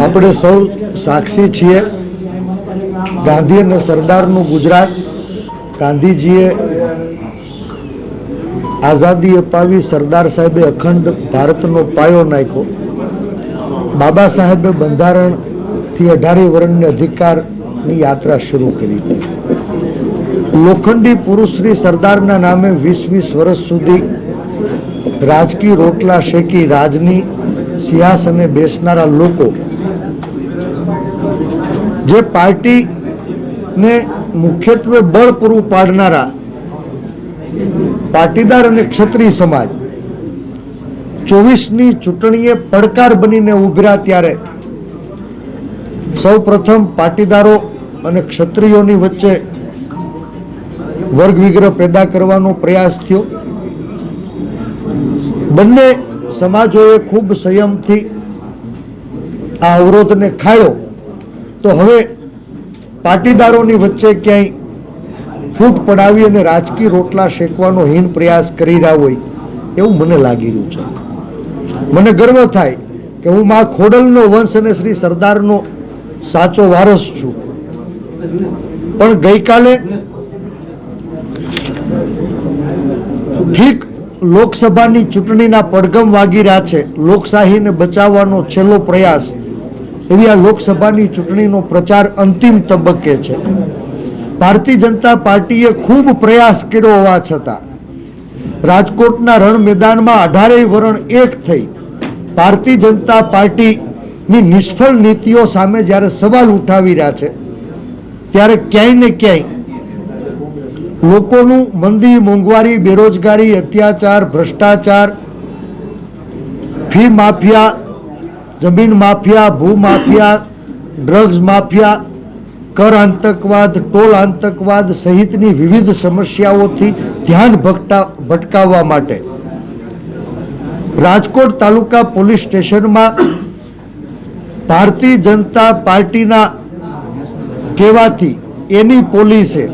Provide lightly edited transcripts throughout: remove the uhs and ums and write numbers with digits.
આપણે સૌ સાક્ષી છીએ, ગાંધી અને સરદારનું ગુજરાત, ગાંધીજીએ આઝાદી અપાવી, સરદાર સાહેબે અખંડ ભારતનો પાયો નાખ્યો, બાબા સાહેબે બંધારણથી 18 વર્ષની અધિકારની યાત્રા શરૂ કરી હતી. લોખંડી પુરુષ શ્રી સરદારના નામે 20-20 વર્ષ સુધી રાજકીય રોટલા શેકી રાજની સિંહાસને બેસનારા લોકો, જે પાર્ટીને મુખ્યત્વે બળ પૂરું પાડનારા પાટીદાર અને ક્ષત્રિય સમાજ 24ની ચૂંટણીએ પડકાર બનીને ઉભર્યા ત્યારે સૌ પ્રથમ પાટીદારો અને ક્ષત્રિયોની વચ્ચે વર્ગ વિગ્રહ પેદા કરવાનો પ્રયાસ થયો. બંને સમાજોએ ખૂબ સંયમથી આ અવરોધને ખાળ્યો, તો હવે પાટીદારોની વચ્ચે ક્યાંય ફૂટ પડાવી અને રાજકીય રોટલા શેકવાનો હીન પ્રયાસ કરી રહ્યા હોય એવું મને લાગી રહ્યું છે. મને ગર્વ થાય કે હું મા ખોડલનો વંશ અને શ્રી સરદારનો સાચો વારસ છું. પણ ગઈકાલે ઠીક લોકસભાની ચૂંટણીના પડઘમ વાગી રહ્યા છે, લોકશાહીને બચાવવાનો છેલ્લો પ્રયાસ, એવી આ લોકસભાની ચૂંટણીનો પ્રચાર અંતિમ તબક્કે છે. ભારતીય જનતા પાર્ટીએ ખૂબ પ્રયાસ કર્યો હોવા છતાં રાજકોટના રણ મેદાનમાં 18 વરણ એક થઈ ભારતીય જનતા પાર્ટીની નિષ્ફળ નીતિઓ સામે જ્યારે સવાલ ઉઠાવી રહ્યા છે, ત્યારે ક્યાંય ને ક્યાંય લોકોનું મંદી, મોંઘવારી, બેરોજગારી, અત્યાચાર, ભ્રષ્ટાચાર, ફી માફિયા, જમીન માફિયા, ભૂ માફિયા, ડ્રગ્સ માફિયા, કર આતંકવાદ, ટોલ આતંકવાદ સહિતની વિવિધ સમસ્યાઓથી ધ્યાન ભટકાવવા માટે રાજકોટ તાલુકા પોલીસ સ્ટેશનમાં ભારતીય જનતા પાર્ટીના કહેવાથી એની પોલીસે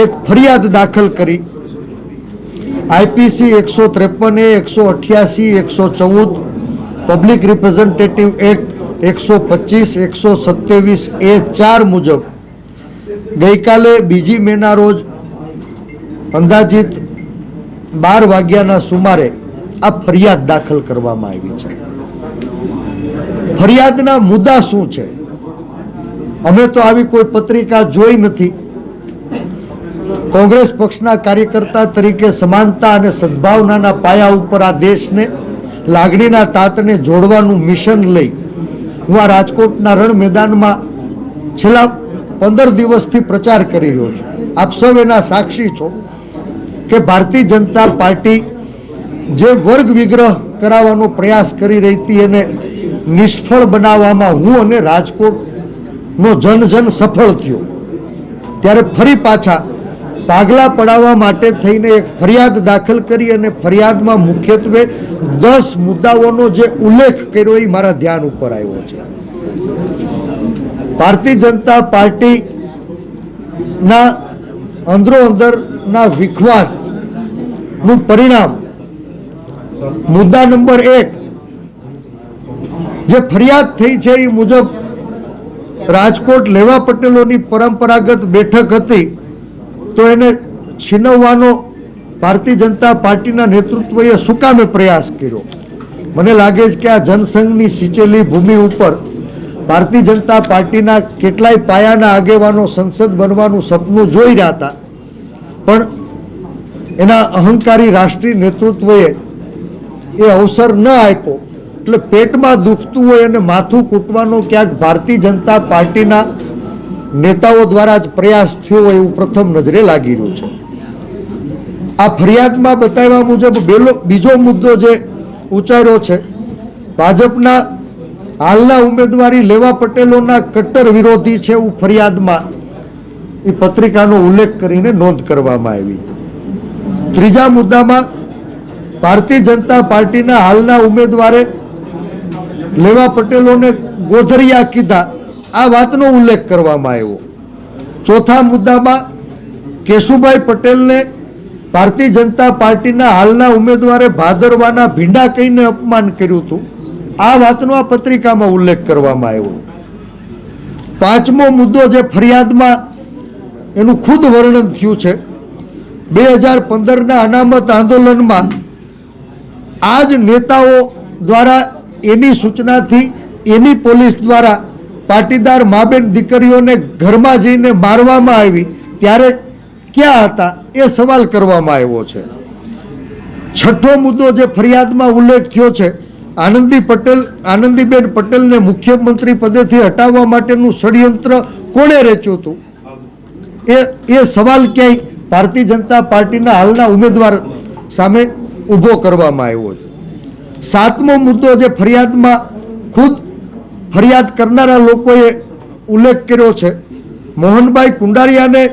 એક ફરિયાદ દાખલ કરી. IPC 153A, 188, 114, public representative act 125, 127A4 મુજબ ગઈકાલે 2 મેના રોજ અંદાજિત 12 વાગ્યાના સુમારે આ ફરિયાદ દાખલ કરવામાં આવી છે. ફરિયાદના મુદ્દા શું છે? અમે તો આવી કોઈ પત્રિકા જોઈ નથી. કોંગ્રેસ પક્ષના કાર્યકર્તા તરીકે સમાનતા અને સદભાવનાના પાયા ઉપર આ દેશને લાગણીના તાતને જોડવાનું મિશન લઈ હું આ રાજકોટના રણ મેદાનમાં છેલ્લા 15 દિવસથી પ્રચાર કરી રહ્યો છું. આપ સૌ એના સાક્ષી છો કે ભારતીય જનતા પાર્ટી જે વર્ગ વિગ્રહ કરાવવાનો પ્રયાસ કરી રહી હતી એને નિષ્ફળ બનાવવામાં હું અને રાજકોટનો જન સફળ થયો. ત્યારે ફરી પાછા ભાગલા પડાવવા માટે થઈને એક ફરિયાદ દાખલ કરી અને ફરિયાદમાં મુખ્યત્વે 10 મુદ્દાઓનો જે ઉલ્લેખ કર્યો એ મારા ધ્યાન ઉપર આવ્યો છે. ભારતીય જનતા પાર્ટીના અંદરો અંદરના વિખવાદનું પરિણામ મુદ્દા નંબર 1 જે ફરિયાદ થઈ છે એ મુજબ રાજકોટ લેવા પટેલોની પરંપરાગત બેઠક હતી તો એને છીનવવાનો ભારતીય જનતા પાર્ટીના નેતૃત્વએ શું કામે પ્રયાસ કર્યો? મને લાગે છે કે આ જનસંઘની સિંચેલી ભૂમિ ઉપર ભારતીય જનતા પાર્ટીના કેટલાય પાયાના આગેવાનો સંસદ બનવાનું સપનું જોઈ રહ્યા હતા, પણ એના અહંકારી રાષ્ટ્રીય નેતૃત્વએ એ અવસર ન આપ્યો. એટલે પેટમાં દુખતું હોય અને માથું કૂટવાનો ક્યાંક ભારતીય જનતા પાર્ટીના નેતાઓ દ્વારા જ પ્રયાસ થયો હોય એવું પ્રથમ નજરે લાગી રહ્યું છે. આ ફરિયાદમાં બતાવ્યા મુજબ બીજો મુદ્દો જે ઉચ્ચાર્યો છે, ભાજપના હાલના ઉમેદવારી લેવા પટેલોના કટ્ટર વિરોધી છે એવું ફરિયાદમાં એ પત્રિકાનો ઉલ્લેખ કરીને નોંધ કરવામાં આવી. ત્રીજા મુદ્દામાં ભારતીય જનતા પાર્ટીના હાલના ઉમેદવારે લેવા પટેલોને ગોધરિયા કીધા, આ વાતનો ઉલ્લેખ કરવામાં આવ્યો. ચોથા મુદ્દામાં કેશુભાઈ પટેલને ભારતીય જનતા પાર્ટીના હાલના ઉમેદવારે ભાદરવાના ભીંડા કહીને અપમાન કર્યું હતું, આ વાતનો આ પત્રિકામાં ઉલ્લેખ કરવામાં આવ્યો. પાંચમો મુદ્દો જે ફરિયાદમાં એનું ખુદ વર્ણન થયું છે, 2015ના અનામત આંદોલનમાં આ જ નેતાઓ દ્વારા એની સૂચનાથી એની પોલીસ દ્વારા પાટીદાર માબેન દીકરીઓને ઘરમાં જઈને મારવામાં આવી ત્યારે ક્યાં હતા એ સવાલ કરવામાં આવ્યો છે. છઠ્ઠો મુદ્દો જે ફરિયાદમાં ઉલ્લેખ થયો છે, આનંદીબેન પટેલને મુખ્યમંત્રી પદેથી હટાવવા માટેનું ષડયંત્ર કોણે રચ્યું હતું એ સવાલ ક્યાંય ભારતીય જનતા પાર્ટીના હાલના ઉમેદવાર સામે ઊભો કરવામાં આવ્યો છે. સાતમો મુદ્દો જે ફરિયાદમાં ખુદ ફરિયાદ કરનારા લોકોએ ઉલ્લેખ કર્યો છે, મોહનભાઈ કુંડારિયાને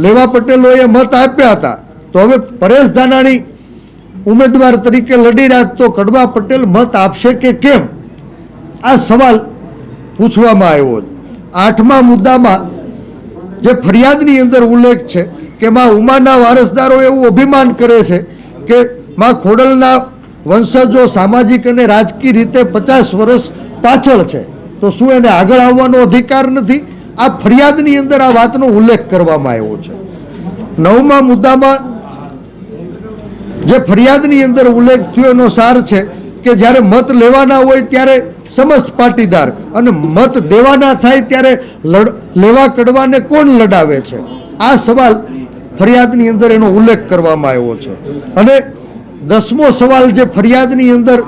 લેવા પટેલોએ મત આપ્યા હતા, તો હવે પરેશ ધાનાણી ઉમેદવાર તરીકે લડી રહ્યા તો કડવા પટેલ મત આપશે કે કેમ, આ સવાલ પૂછવામાં આવ્યો છે. આઠમા મુદ્દામાં જે ફરિયાદની અંદર ઉલ્લેખ છે કે માં ઉમાના વારસદારો એવું અભિમાન કરે છે કે માં ખોડલના વંશજો સામાજિક અને રાજકીય રીતે 50 વર્ષ પાછળ છે, તો શું એને આગળ આવવાનો અધિકાર નથી? આ ફરિયાદની અંદર આ વાતનો ઉલ્લેખ કરવામાં આવ્યો છે. નવમા મુદ્દામાં જે ફરિયાદની અંદર ઉલ્લેખ થયો એનો સાર છે કે જ્યારે મત લેવાના હોય ત્યારે સમસ્ત પાટીદાર અને મત દેવાના થાય ત્યારે લેવા કડવાને કોણ લડાવે છે, આ સવાલ ફરિયાદની અંદર એનો ઉલ્લેખ કરવામાં આવ્યો છે. અને 10મો સવાલ જે ફરિયાદની અંદર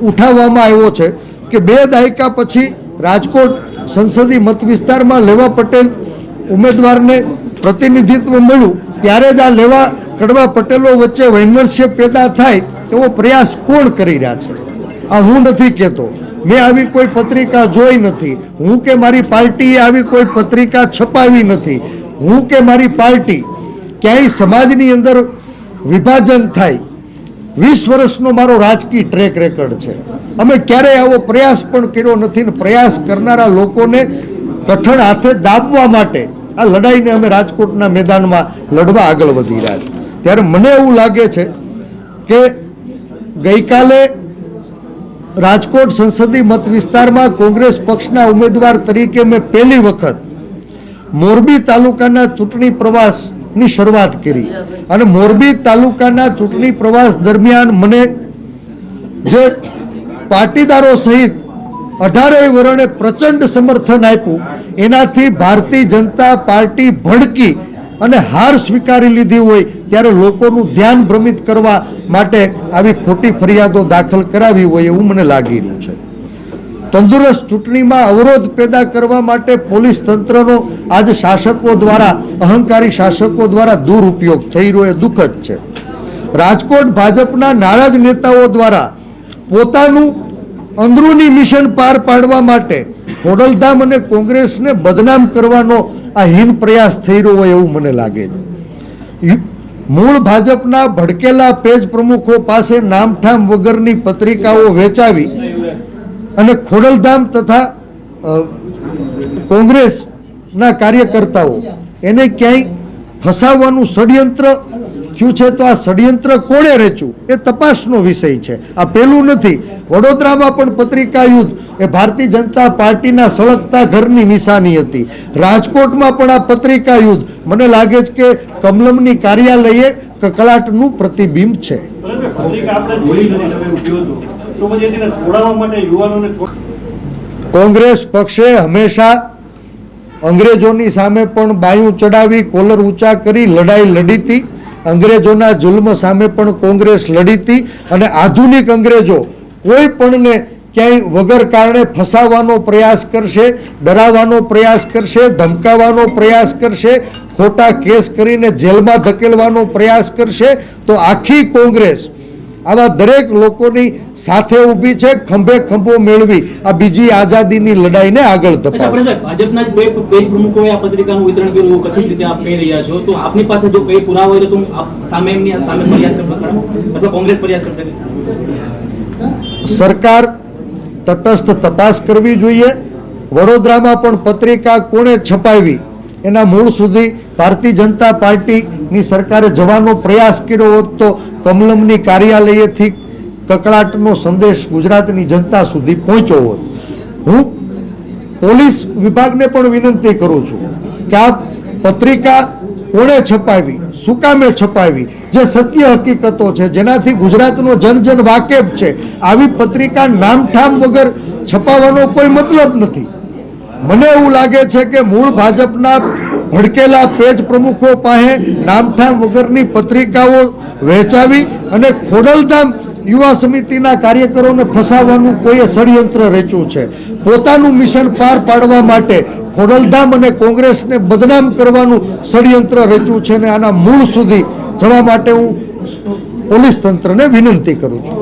ઉઠાવવામાં આવ્યો છે કે 2 દાયકા પછી રાજકોટ સંસદીય મત વિસ્તારમાં લેવા પટેલ ઉમેદવારને પ્રતિનિધિત્વ મળ્યું ત્યારે જ આ લેવા કડવા પટેલો વચ્ચે વૈમનસ્ય પેદા થાય એવો પ્રયાસ કોણ કરી રહ્યા છે? આ હું નથી કહેતો, મેં આવી કોઈ પત્રિકા જોઈ નથી, હું કે મારી પાર્ટીએ આવી કોઈ પત્રિકા છપાવી નથી, હું કે મારી પાર્ટી ક્યાંય સમાજની અંદર વિભાજન થાય 20 વર્ષનો મારો રાજકીય ટ્રેક રેકર્ડ છે. અમે ક્યારેય આવો પ્રયાસ પણ કર્યો નથી ને પ્રયાસ કરનારા લોકોને કઠણ હાથે દાબવા માટે આ લડાઈને અમે રાજકોટના મેદાનમાં લડવા આગળ વધી રહ્યા છીએ. ત્યારે મને એવું લાગે છે કે ગઈકાલે રાજકોટ સંસદીય મત વિસ્તારમાં કોંગ્રેસ પક્ષના ઉમેદવાર તરીકે મેં પહેલી વખત મોરબી તાલુકાના ચૂંટણી પ્રવાસની શરૂઆત કરી અને મોરબી તાલુકાના ચૂંટણી પ્રવાસ દરમિયાન મને જે પાટીદારો સહિત 18 વર્ણે પ્રચંડ સમર્થન આપ્યું, એનાથી ભારતીય જનતા પાર્ટી ભડકી અને હાર સ્વીકારી લીધી હોય ત્યારે લોકોનું ધ્યાન ભ્રમિત કરવા માટે આવી ખોટી ફરિયાદો દાખલ કરાવી હોય એવું મને લાગી રહ્યું છે. તંદુરસ્ત ચૂંટણીમાં અવરોધ પેદા કરવા માટે પોલીસ તંત્રનો આજ શાસકો દ્વારા, અહંકારી શાસકો દ્વારા દુરુપયોગ થઈ રહ્યો એ દુઃખદ છે. રાજકોટ ભાજપના નારાજ નેતાઓ દ્વારા પોતાનું અંદરૂની મિશન પાર પાડવા માટે ખોડલધામ અને કોંગ્રેસને બદનામ કરવાનો આ હીન પ્રયાસ થઈ રહ્યો હોય એવું મને લાગે છે. મૂળ ભાજપના ભડકેલા પેજ પ્રમુખો પાસે નામઠામ વગરની પત્રિકાઓ વેચાવી અને ખોડલધામ તથા કોંગ્રેસના કાર્યકર્તાઓ એને ક્યાંય ફસાવવાનું ષડયંત્ર થયું છે, તો આ ષડયંત્ર કોણે રચ્યું એ તપાસનો વિષય છે. આ પહેલું નથી. વડોદરામાં પણ પત્રિકા યુદ્ધ એ ભારતીય જનતા પાર્ટીના સળગતા ઘરની નિશાની હતી. રાજકોટમાં પણ આ પત્રિકા યુદ્ધ મને લાગે છે કે કમલમની કાર્યાલયે કકળાટનું પ્રતિબિંબ છે. કોંગ્રેસ પક્ષે હંમેશા અંગ્રેજોની સામે પણ બાયું ચડાવી, કોલર ઊંચા કરી લડાઈ લડી હતી. અંગ્રેજોના જુલ્મ સામે પણ કોંગ્રેસ લડી હતી અને આધુનિક અંગ્રેજો કોઈ પણને ક્યાંય વગર કારણે ફસાવવાનો પ્રયાસ કરશે, ડરાવવાનો પ્રયાસ કરશે, ધમકાવવાનો પ્રયાસ કરશે, ખોટા કેસ કરીને જેલમાં ધકેલવાનો પ્રયાસ કરશે, તો આખી કોંગ્રેસ આવા દરેક લોકોની સાથે ઊભી છે, ખંભે ખંભો મેળવી આ બીજી આઝાદીની લડાઈને આગળ ધપાવશે. ભાજપના જ બે પેજ પ્રમુખોએ આ પત્રિકાનું વિતરણ કર્યું એવું કથિત રીતે આપ કહી રહ્યા છો, તો આપની પાસે જો કઈ પુરાવા હોય તો સામે એમની સામે ફરિયાદ કરવા અથવા કોંગ્રેસ ફરિયાદ કરશે? સરકાર તટસ્થ તપાસ કરવી જોઈએ. વડોદરામાં પણ પત્રિકા કોણે છપાવી એના મૂળ સુધી ભારતીય જનતા પાર્ટીની સરકારે જવાનો પ્રયાસ કર્યો હોત તો કમલમની કાર્યાલયેથી કકળાટનો સંદેશ ગુજરાતની જનતા સુધી પહોંચ્યો હોત. હું પોલીસ વિભાગને પણ વિનંતી કરું છું કે આ પત્રિકા કોણે છપાવી, શું કામે છપાવી, જે સત્ય હકીકતો છે, જેનાથી ગુજરાતનો જન વાકેફ છે, આવી પત્રિકા નામઠામ વગર છપાવવાનો કોઈ મતલબ નથી. મને એવું લાગે છે કે મૂળ ભાજપના ભડકેલા પેજ પ્રમુખો પાસે નામઠામ વગરની પત્રિકાઓ વહેંચાવી અને ખોડલધામ યુવા સમિતિના કાર્યકરોને ફસાવવાનું કોઈએ ષડયંત્ર રચ્યું છે. પોતાનું મિશન પાર પાડવા માટે ખોડલધામ અને કોંગ્રેસને બદનામ કરવાનું ષડયંત્ર રચ્યું છે અને આના મૂળ સુધી જવા માટે હું પોલીસ તંત્રને વિનંતી કરું છું.